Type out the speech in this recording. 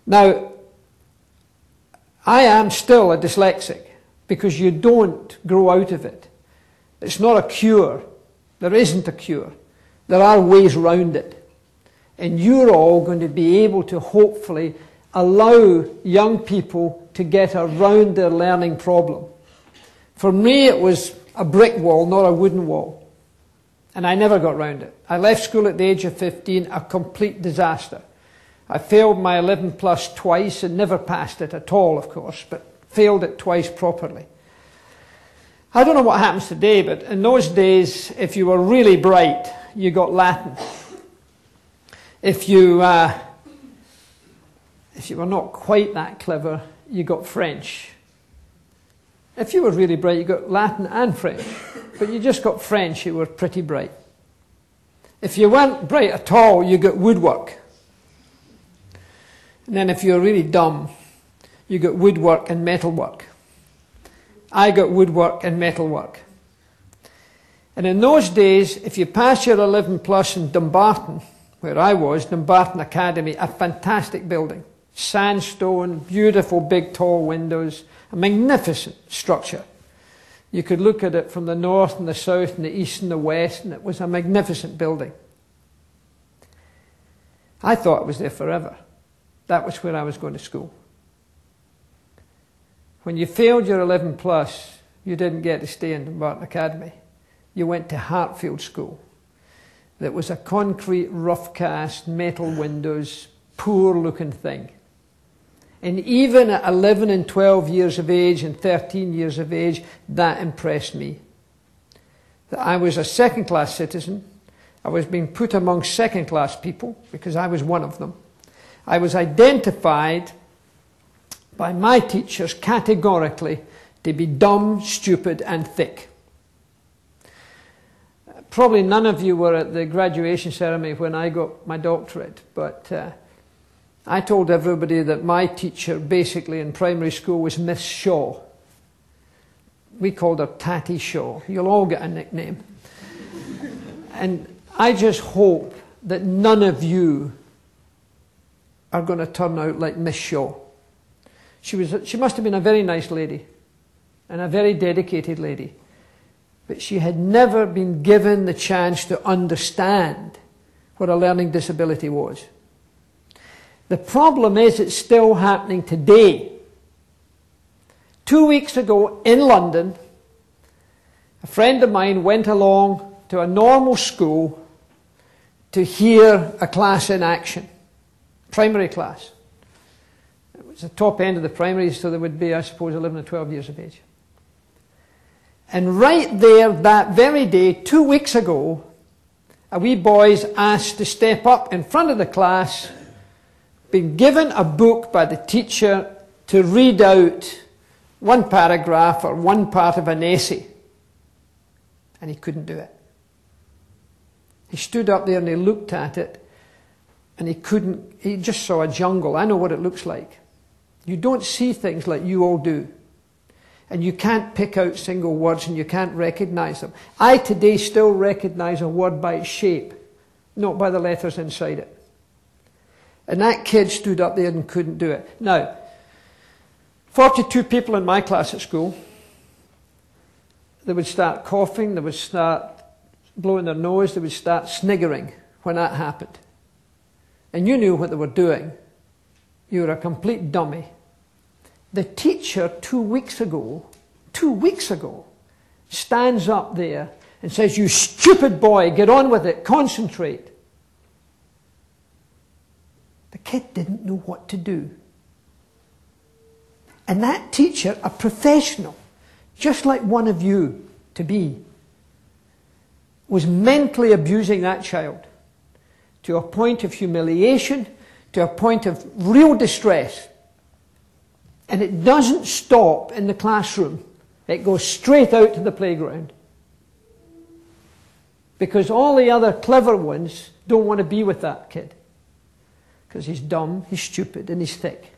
Now, I am still a dyslexic because you don't grow out of it. It's not a cure. There isn't a cure. There are ways around it. And you're all going to be able to hopefully allow young people to get around their learning problem. For me, it was a brick wall, not a wooden wall. And I never got round it. I left school at the age of 15, a complete disaster. I failed my 11 plus twice and never passed it at all, of course, but failed it twice properly. I don't know what happens today, but in those days, if you were really bright, you got Latin. If you were not quite that clever, you got French. If you were really bright, you got Latin and French. But you just got French, you were pretty bright. If you weren't bright at all, you got woodwork. And then if you were really dumb, you got woodwork and metalwork. I got woodwork and metalwork. And in those days, if you passed your 11 plus in Dumbarton, where I was, Dumbarton Academy, a fantastic building. Sandstone, beautiful big tall windows, a magnificent structure. You could look at it from the north and the south and the east and the west, and it was a magnificent building. I thought it was there forever. That was where I was going to school. When you failed your 11 plus, you didn't get to stay in Dumbarton Academy. You went to Hartfield School. That was a concrete, rough cast, metal windows, poor looking thing. And even at 11 and 12 years of age and 13 years of age, that impressed me. That I was a second-class citizen. I was being put among second-class people because I was one of them. I was identified by my teachers categorically to be dumb, stupid, and thick. Probably none of you were at the graduation ceremony when I got my doctorate, but I told everybody that my teacher basically in primary school was Miss Shaw. We called her Tatty Shaw. You'll all get a nickname. And I just hope that none of you are going to turn out like Miss Shaw. She must have been a very nice lady and a very dedicated lady. But she had never been given the chance to understand what a learning disability was. The problem is it's still happening today. 2 weeks ago in London, a friend of mine went along to a normal school to hear a class in action, primary class. It was the top end of the primary, so there would be, I suppose, 11 or 12 years of age. And right there, that very day, 2 weeks ago, a wee boy's asked to step up in front of the class, been given a book by the teacher to read out one paragraph or one part of an essay. And he couldn't do it. He stood up there and he looked at it and he just saw a jungle. I know what it looks like. You don't see things like you all do. And you can't pick out single words and you can't recognize them. I today still recognize a word by its shape, not by the letters inside it. And that kid stood up there and couldn't do it. Now, 42 people in my class at school, they would start coughing, they would start blowing their nose, they would start sniggering when that happened. And you knew what they were doing. You were a complete dummy. The teacher 2 weeks ago, stands up there and says, "You stupid boy, get on with it, concentrate." The kid didn't know what to do. And that teacher, a professional, just like one of you to be, was mentally abusing that child to a point of humiliation, to a point of real distress. And it doesn't stop in the classroom. It goes straight out to the playground. Because all the other clever ones don't want to be with that kid. Because he's dumb, he's stupid, and he's thick.